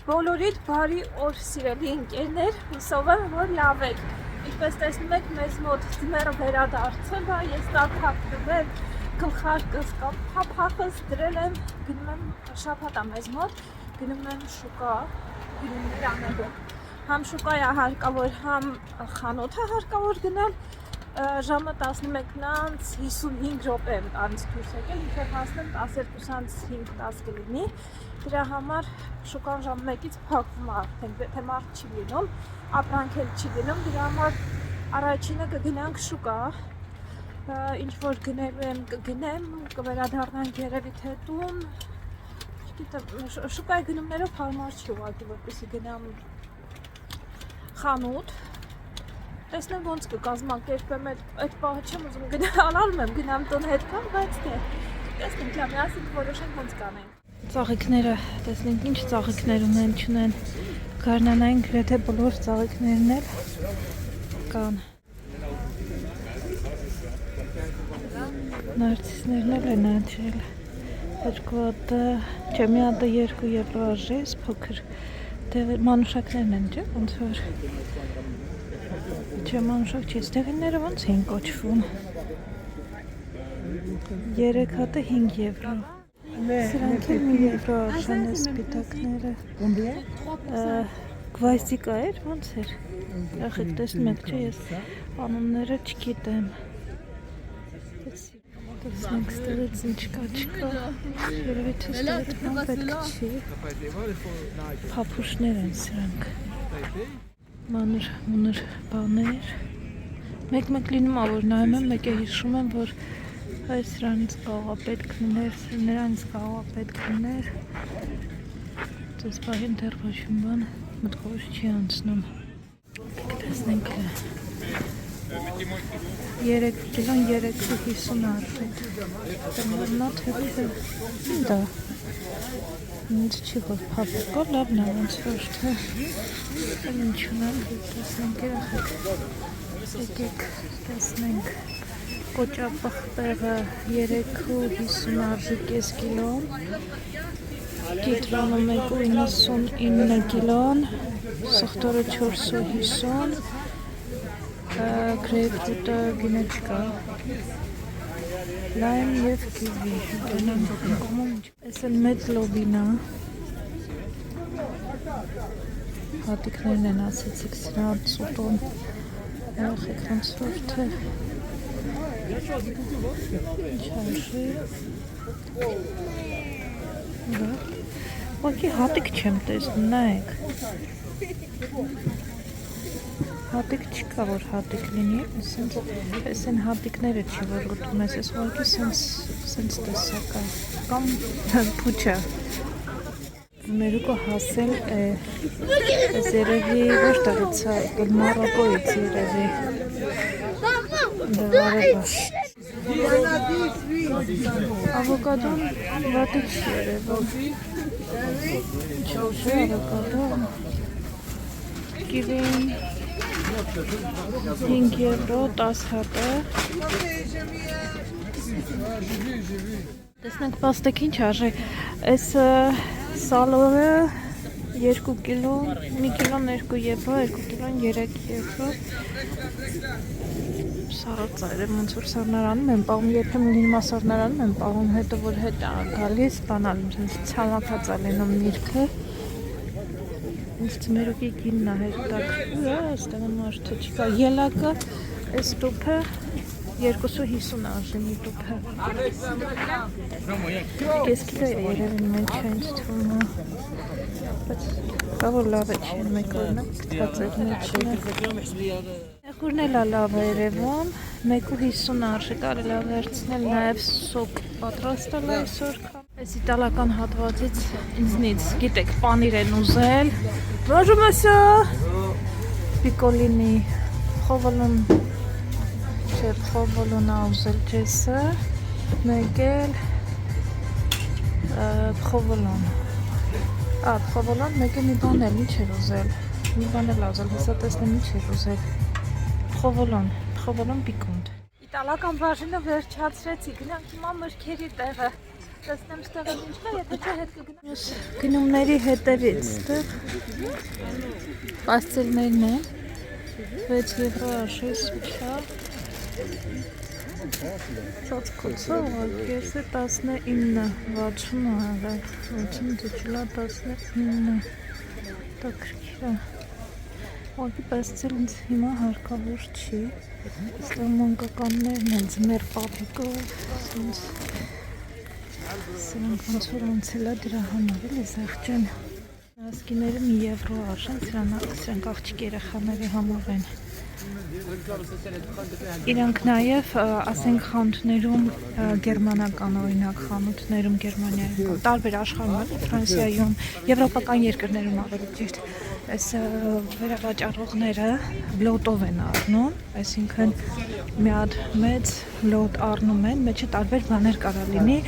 Բոլորիդ բարի օր սիրելի ընկերներ, հուսով եմ, որ լավ եք։ Ինչպես տեսնում եք, մեզ մոտ ձմեռը վերադարձել է, ես տաքացել եմ, գլխարկս կամ փափախս դրել եմ, գնում եմ շաբաթ է մեզ մոտ, գնում եմ շուկա, գնումներ անելու։ Համ շուկայա հարկավոր, համ խանութ է հարկավոր գնալ, ժամը 11:55 րոպե եմ տանից դուրս եկել, մինչև հասնեմ 12:05 կլինի։ Դրա համար շուկան ժամ 1-ից փակվում է արդեն, թե մարդ չի լինում, ապրանք էլ չի լինում, դրա համար առաջինը կգնանք շուկա, ինչ որ գնելու եմ կգնեմ, կվերադառնանք երևի թե տուն, չգիտեմ, շուկայի գնումներով հարմար չի ուղղակի, որպեսզի գնամ խանութ, տեսնեմ ոնց կկազմակերպեմ, այդ պահը չեմ ուզում գնալու եմ, գնամ տուն հետ կամ, բայց թե տեսնենք, լավ, միասին որոշենք ոնց կանենք։ Ծաղիկները, տեսնենք ինչ ծաղիկներ ունեն, չունեն, գարնանային գրեթե բոլոր ծաղիկներն էլ կան։ Նարցիսներն էլ են աճել, երկու հատը, չէ, մի հատը 2 եվրո արժի, փոքր մանուշակներն են, չէ, ոնց որ, չէ, մանուշակ չի, ստեղինները ոնց էին կոչվում, 3 հատը 5 եվրո, սրանք էլ 1 եվրո արժան է սպիտակները, գվազդիկա էր, ոնց էր, ախեք տեսնում եք, չէ, ես անունները չգիտեմ, տեսնենք ստեղից ինչ կա, չկա, երևի թե ստեղից բան պետք չի, փափուշներ են սրանք, մանր բաներ, մեկ լինում ա, որ նայում եմ, մեկ է հիշում եմ, որ այս սրանից կաղա պետք լիներ, նրանից կաղա պետք լիներ, ձեզ պահին դեռ ոչմ բան մտքովս չի անցնում, տեսնենք 3 կիլոն 350 արժի, տնորնա թեպը, դա, ինձ չի որ փափուկա, լավն է, ոնց որ թե, ինչ ունեմ, տեսնենք երախեք, եկեք, տեսնենք, կոճապղպեղը 350 արժի կես կիլոն, կիտրոնը 1.99 կիլոն, սխտորը 450, գրեյպֆրուտը գինը չկա, լայմ և կիվի, դենան կոմում, ես էլ մեծ լոբինա, հատիկներն են ասեցիք սրա ծուտոն, երախեք ոնց որ թե, ինչ արժի, դա, ուղղակի հատիկ չեմ տեսնում, նայեք, հատիկ չկա, որ հատիկ լինի, ես են հատիկները չի, որ ուտում ես, ես ուղղակի սենց տեսակ է, կամ պուչա, մերուկը հասել է, ես երևի որ տեղից է, եկել Մարոկոից երևի, դեղարեբար, ավոկադոն վատի չի երևում, չոշի ավոկադոն, կիվին, 5 եվրո, 10 հատը, տեսնենք պաստեք ինչ արժի, այս սալորը 2 կիլոն, 1 կիլոն 2 եվրո, 2 կիլոն 3 եվրո, սարածայր եմ, ոնց որ սարնարանում եմ պաղում, երբեմ լինում սարնարանում եմ պաղում, հետո որ հետ գալիս բանալում, ցալապած ալենում միրգը, ինձ ծմերուկի գինն է հետաքրքիր, այստեղ մարդը չկա, ելակը, այս տուփը 250 արժի մի տուփը, կես կիլո է երևի մեջ է ինձ թվում է, բայց կա որ լավ է չեն մեկ օրնակ կտված էր մեջը, եղուրն էլ լավ է երևում, 1.50 արժի կարել է վերցնել, նաև սոկ պատրաստել է այսօր, այս իտալական հատվածից ինձնից, գիտեք, պանիր են ուզել, Bonjour monsieur, Piccolini, provolone a ուզել ջեսը, մեկ էլ provolone, provolone, մեկ էլ մի բան էլ, ինչ էր ուզել, մի բան էլ ուզել, հեսա տեսնեմ ինչ էր ուզել, provolone picante. Իտալական բաժինը վերջացրեցի, գնանք հիմա մրգերի տեղը, Տեսնեմ ստեղը ինչ կա, եթե չէ հետ կգնամ։ Գնումների հետևից ստեղ պաստելներն են 6 եվրո արժես ուչա ծածկոցը արգերսը 19 60 80 դիչլա 19 տակրքիրա ոգի պաստել ինձ հիմա հարկավոր չի ստեղ մանկականներն են ձմեր պապիկով սրանք ոնց որ անցելա դրա համար էլի զեղջեն ասկիները 1 եվրո արժեն սրանք աղջիկ երեխաների համար են իրանք նաև ասենք խանութներում գերմանական օրինակ խանութներում Գերմանիայում տարբեր աշխարհում Ֆրանսիայում եվրոպական երկրներում ավելի ճիշտ այս վերավաճառողները լոտով են առնում այսինքն մի հատ մեծ լոտ առնում են մեջը տարբեր բաներ կարա լինի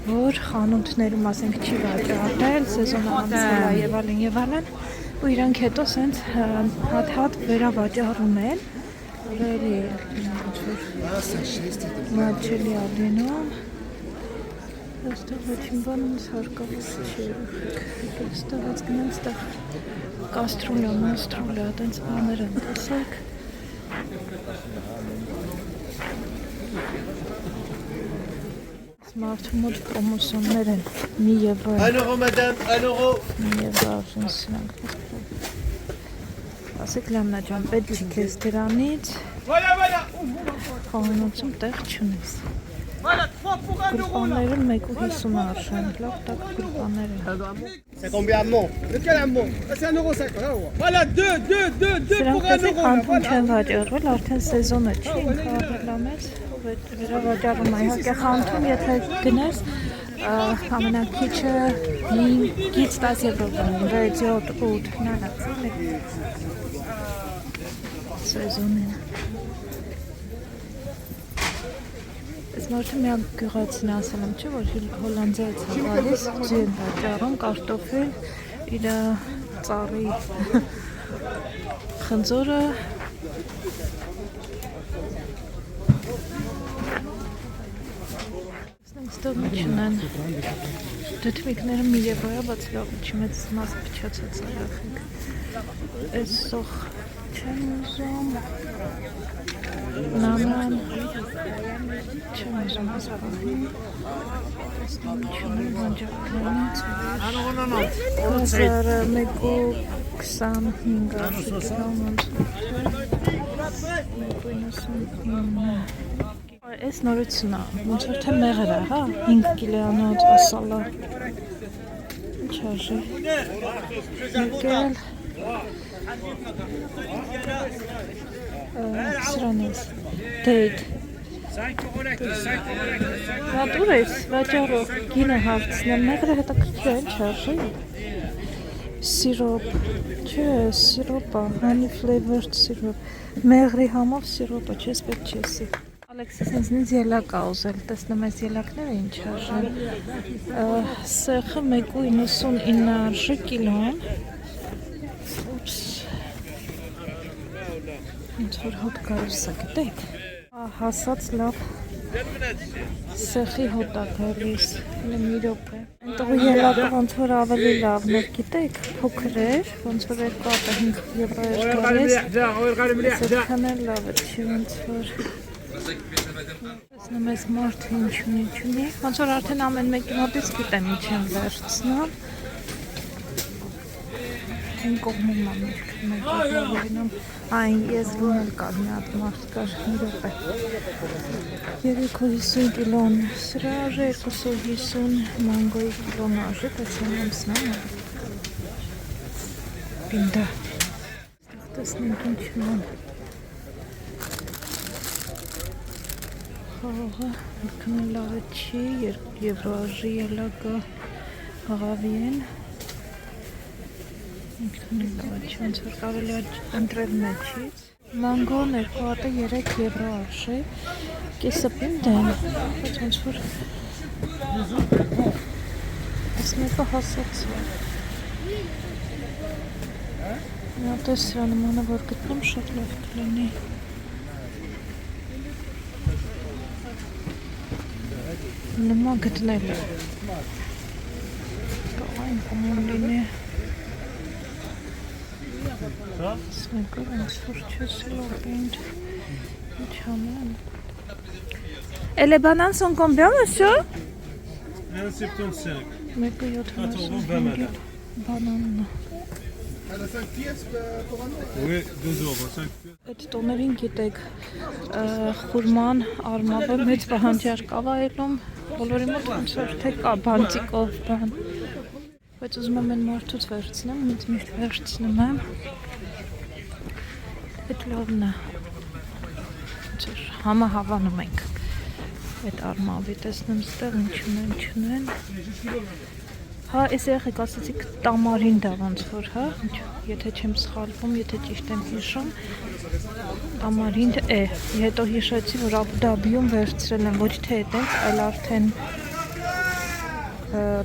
որ խանութներում ասենք չի վաճառել սեզոնանացել եւ այլն ու իրանք հետո սենց հատ վերավաճառում են Really, մաչելի ալինում Այստեղ ոչին բանում ես հարկավոր չի Այստեղից գնան ստեղ կաստրուլա, մաստրուլա, տենց բաներ են տեսեք Մարդու մոտ պրոմոսիոններ են 1 եվրո 1 euro, madame, 1 euro 1 եվրո արժեն սրանք Ասեք լամնա ջան, պետք չի քեզ դրանից խանութում տեղ չունես Գուրբանները 1.50 արժեն, լավ տակ գուրբաներ են C'est combien un mot? Lequel un mot? C'est 1,50 €. Voilà, deux Սրանք pour 1 տեսեք euro. խանութում չեն վաճառվել, արդեն սեզոնը չի, ինքը ամենամեծ վերավաճառում է, իհարկե խանութում եթե գնես ամենաքիչը 5-ից 10 եվրո բանին, 6, 7, 8, նա սեզոնին Ես մարդը միակ գյուղացին ասել եմ, չէ, որ հոլանդիայից է գալիս, ձի են վաճառում, կարտոֆիլ, իր ծառի խնձորը Ստեղ մի չունեն դդմիկները 1 եվրո է, բայց լավ չի մեծ մաս փչացած արախիկ Այս սոխ չեմ ուզում Նաման չեմ ուզում ասպահին Ստեղ չունեն բանջակներնից Հազարը 1.25 արժիկրամ Այս նորություն է, ոնց որ թե մեղր է, հա, 5 կիլոյանոց ասալա Ինչ արժի Եկել Սրանից Դեյտ Հատ ուր ես, վաճառող, գինը հարցնեմ, մեղրը հետաքրքիր է, ինչ արժի Սիրոպ, չէ, սիրոպ է, honey flavored սիրոպ Մեղրի համով սիրոպ է, չես պետք չեսի Ալեքսիս ինձնից ելակ է ուզել, տեսնեմ այս ելակները ինչ արժեն Սեղը 1.99 արժի կիլոն Ուպս Ինչ որ հոտ կարուս է, գտեք Հասած լավ Սեղի հոտ է գալիս, մի րոպե Այնտեղ ելակը ոնց որ ավելի լավն էր, գիտեք, փոքր էր, ոնց որ 2 հատը 5 եվրո էր գալիս Սեղքան էլ լավ է, չի ոնց որ Տեսնեմ ես մարդը ինչ ունի Ոնց որ արդեն ամեն մեկի մոտից գիտեմ ինչ եմ վերցնում Այն կողմում է միրգնում Այն ես լունել կար մի հատ մարդ կար մի րոպե 350 կիլոն Սրա արժե 250 մանգոյի կիլոն արժե տեսնեմ ամսնամ Պինդա Տեսնենք ինչ ունեն Խաղը ինքն լավը չի, 2 եվրո արժի ելակը հաղավի են ինքն լավը չի, ոնց որ կարելի է ընտրել մեջից Մանգոն 2 հատը 3 եվրո արժի կեսը պինդ են, բայց ոնց որ այս մեկը հասած է Մի հատ է սրա նմանը որ գտնեմ շատ լավ կլինի Նման գտնել կոմունինի Սնեկով ինձ չեսլով ինձ չանեն Elle est banane sont combien, monsieur? 1,75. Մեկը 75 բանանն է Elle a 5 pièces pour un an. Oui, 2 euros, 5 pièces. Այդ տոներին գիտեք խուրման արմավը մեծ պահանջար կավայելում բոլորի մոտ ոնց որ թե կա բանտիկով բան բայց ուզում եմ այն մարդուց վերցնեմ ինձ միշտ վերցնում եմ այդ լավն է ոնց որ համը հավանում ենք այդ արմավի տեսնեմ ստեղ ինչ ունեն Հա, այս եղեք ասացիք տամարին դա ոնց որ, հա, եթե չեմ սխալվում, եթե ճիշտ եմ հիշում, տամարին է, հետո հիշեցի, որ Աբու Դաբիում վերցրել եմ, ոչ թե այդպես, այլ արդեն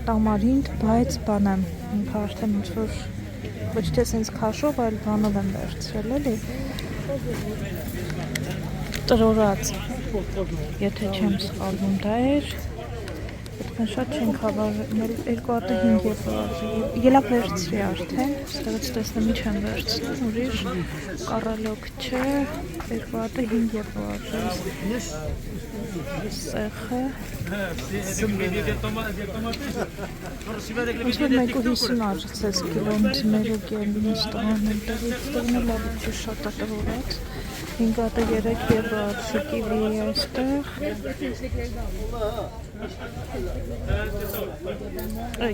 տամարին, բայց բան եմ, ինքը արդեն ոնց որ, ոչ թե սենց քաշով, այլ բանով եմ վերցրել, էլի, տրորած, եթե չեմ սխալվում, դա էր, Այդքան շատ չենք հավարնել, 205 ելակ վերցրի արդեն, ստեղից տեսնեմ ինչ եմ վերցնում, ուրիշ կարալոք չէ, 205 սեղը, ոնց որ 150 արժեցես կիլոն ձմերուկ եմ ինձ տղան եմ տեղը լավ չի շատ ատվորած, 5 3 արժի կիվի այստեղ,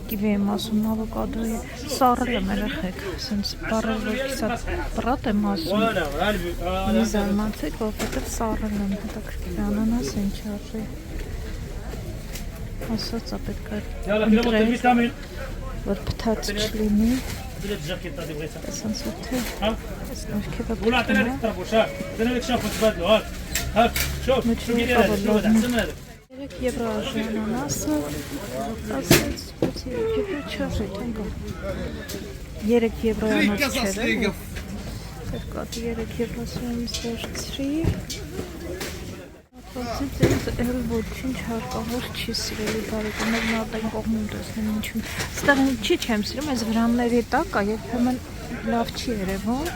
Կիվի եմ ասում, ավոկադոյի սառել եմ երեխեք, սենց բարել որ կիսած պրատ եմ ասում, մի զարմացեք, որովհետև սառել եմ, հետաքրքիր անանաս ինչ արժի, ասածա պետք է ընտրել, որ պթած չլինի, սենց որ թե, այս նորքևը պտնում է, 3 եվրո արժի անանասը, ասենց 3 եվրո չարժի, թենգա, 3 եվրո անոց չեր է, երկատի 3 եվրո սրամից վերցրի, ապացից ինձ էլ ոչինչ հարկավոր չի սիրելի բարեկում, մեր նարդային կողմում տեսնում ինչում, ստեղ ինչի չեմ սիրում, այս վրանների տակ, երբեմն լավ չի երևում,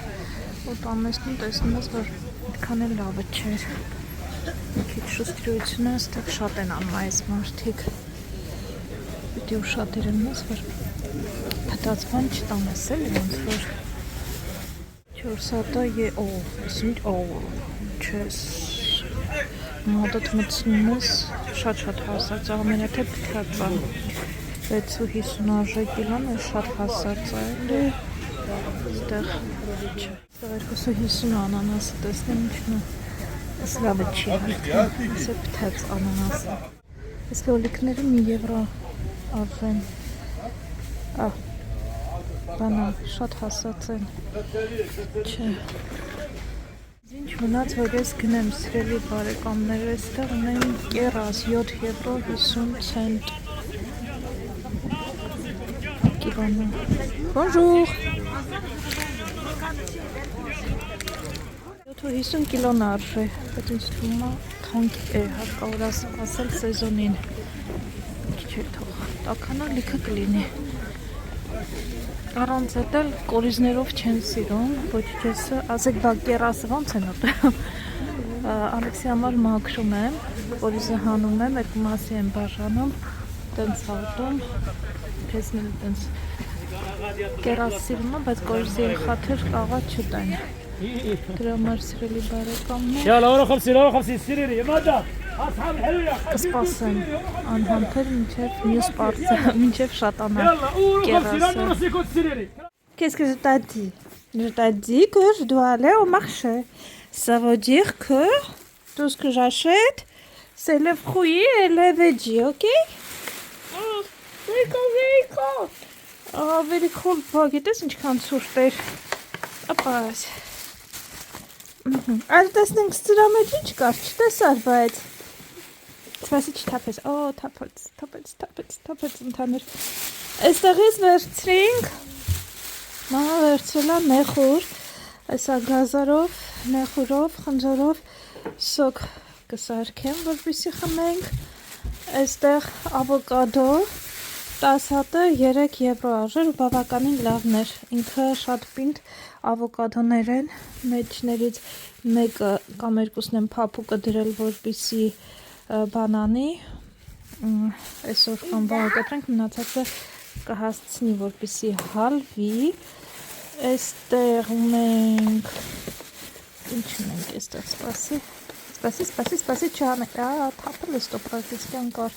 ու տամեսնում տեսնում ես, որ այդքան էլ լավը չէր, մի քիչ շուստրույցն է, ստեղ շատ են անում այս մարդիկ, պիտի ուշադիր եմ ես, որ պտած բան չտանես էլ, ոնց որ 4 հատա չես, մոդոտ մտցնում ես, շատ հասած, ամենակ է պտած բան, 650 արժե կիլոն է, շատ հասած է, ստեղ 250 անանասը տեսնեմ ինչն է, Այս լավը չի հարկան, այս է պթած անանասը, այս լոլիկները 1 եվրո արժեն, բանա, շատ հասած են, չէ, ինչ մնաց, որ ես գնեմ սրելի բարեկամներ, այստեղ ունեն կերաս 7 եվրո 50 ցենտ, կիվանա, Bonjour! 50 կիլոն արժե, բայց ինձ թվում է թանկ է հարկավոր ասել սեզոնին, չէ թող, տաքանա լիքը կլինի, առանց էդ էլ կորիզներով չեն սիրում, ոչ չեսը, ասեք բա կերասը ոնց են ուտում, Ալեքսի համար մաքրում եմ, կորիզը հանում եմ, երկու մասի եմ բաժանում, տենց հատում, քեզն էլ տենց կերաս սիրում եմ, բայց կորիզի խաթր կաղա չտեն, դրա համար սիրելի բարեկամներ, կսպասեմ անհամբեր մինչև շատանա կերասը. Qu'est-ce que je t'ai dit? Je t'ai dit que je dois aller au marché. Ça veut dire que tout ce que j'achète, c'est les fruits et les veggies, ok? Very cold բագ, դες ինչքան ցուրտ էր, ապաս, այլ տեսնենք սրա մեջ ինչ կար, չտեսար, բայց, սպասի չթապես, թապեց ընդանր, այստեղից վերցրինք, մամա վերցրելա նեխուր, այսա գազարով, նեխուրով, խնձորով, սոկ կսարքեմ, որպեսի խմենք, այստեղ ավոկադո, 10 հատը 3 եվրո արժեր ու բավականին լավն էր։ Ինքը շատ պինդ ավոկադոներ են, մեջներից մեկը կամ երկուսն են փափուկը դրել, որպեսզի բանանի, այսօր կամ վաղը կտրենք, մնացածը կհասցնի, որպեսզի հալվի։ Այստեղ մենք ինչ ունենք այստեղ, սպասի չանեք, թափել է ստոպրակից կյանքար։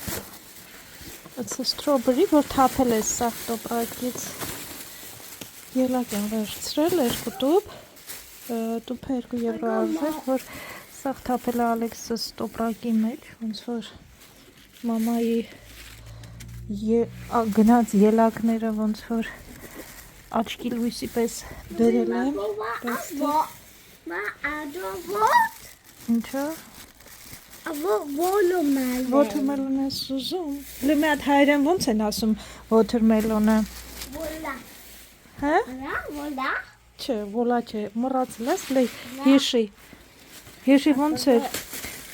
It's a strawberry, որ թափել է սաղ տոպրակից, ելակ եմ վերցրել, 2 տուփ, տուփը 2 եվրո արժեր, որ սաղ թափել է Ալեքսս տոպրակի մեջ, ոնց որ մամայի գնաց ելակները ոնց որ աչքի լույսի պես բերել եմ, ինչո՞։ Watermelon ես ուզում։ Լի մի հատ հայերեն ոնց են ասում watermelon-ը։ Հա? Չէ, վոլա չէ, մոռացել ես, լի հիշի ոնց էր։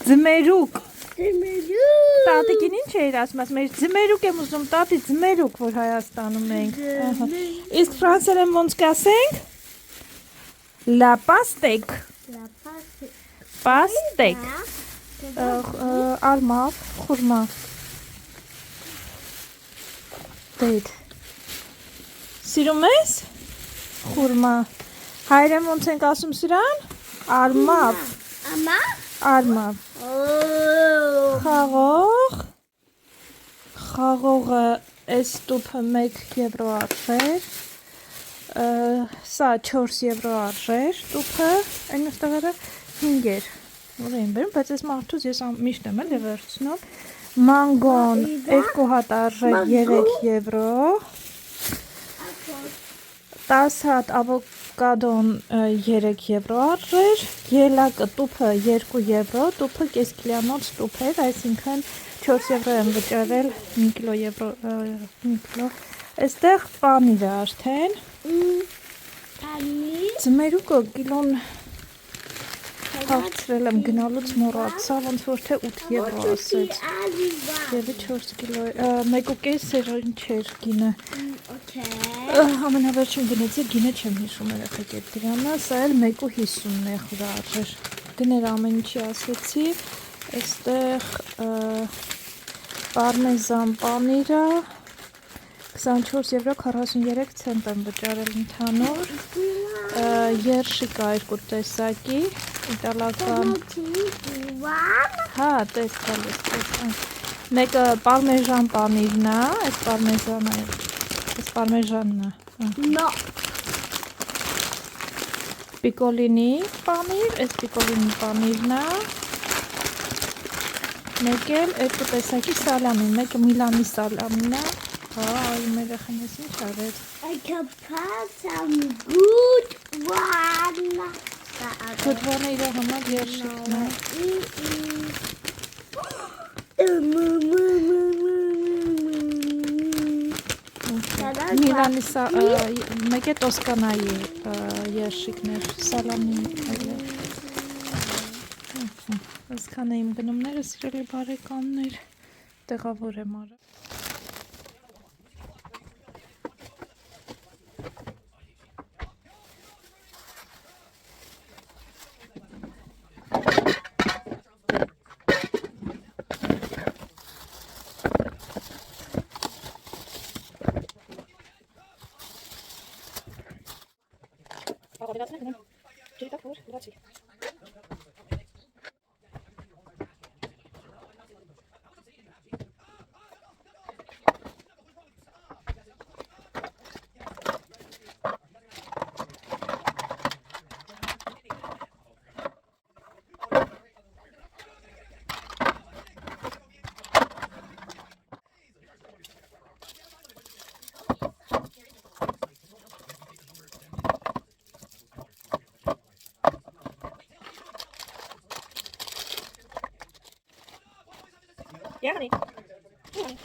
Ձմերուկ։ Տատիկին ինչ էր ասում, մեր ձմերուկ եմ ուզում, տատի ձմերուկ, որ Հայաստանում ենք։ Իսկ ֆրանսերեն ոնց կասենք։ La pastèque։ Pastèque։ Almav, խուրմա։ Դեյդ։ Սիրում ես։ Խուրմա։ Հայերեն ոնց ենք ասում սրան։ Արմավ։ Արմավ։ Խաղող։ Խաղողը այս տուփը 1 եվրո արժեր։ Սա 4 եվրո արժեր տուփը, այն ստեղերը 5 էր։ Որ էին բերում, բայց այս մարդուց ես միշտ եմ էլի վերցնում։ Մանգոն 2 հատ արժեր 3 եվրո։ 10 հատ ավոկադոն 3 եվրո արժեր։ Ելակը տուփը 2 եվրո, տուփը կես կիլոանոց տուփ էր, այսինքն 4 եվրո եմ վճարել 5 կիլո եվրո 5 կիլո։ Այստեղ պանիրը արդեն։ Ձմերուկը կիլոն Հարցրել եմ գնալուց մոռացա, ոնց որ թե 8 եվրո ասեց։ Եվի 4 կիլո, 1.5 էր, ինչ էր գինը։ Ամենավերջին գնեցի, գինը չեմ հիշում երեխեք այդ դրանը, սա էլ 1.50-ն է խուրա արժեր։ Դներ ամեն ինչի ասեցի, այստեղ պարմեզան պանիրը 24 եվրո 43 ցենտ եմ վճարել ընդհանուր, երշիկ 2 տեսակի, իտալական, հա, տես կալես, մեկը պարմեժան պանիրն է, այս պարմեժանն է, պիկոլինի պանիր, այս պիկոլինի պանիրն է, մեկ էլ 2 տեսակի սալամի, մեկը Միլանի սալամին է, իմ երեխան ես ինչ արեց։ I can put some good one. Good one-ը իր համար երշիկն է։ Միլանի մեկ է Տոսկանայի երշիկներ, սալամի այլ է։ Այսքան է իմ գնումները, սիրելի բարեկամներ, տեղավոր եմ արել։ Yeah, honey. Yeah, honey.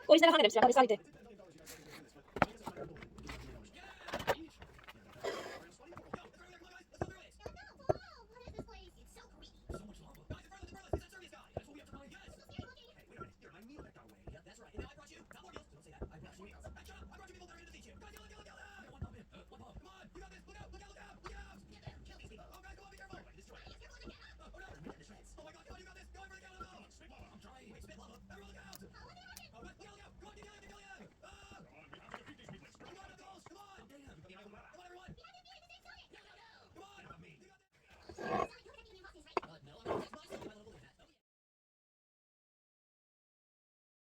Polislərə xan edəm sizə, polislər idi.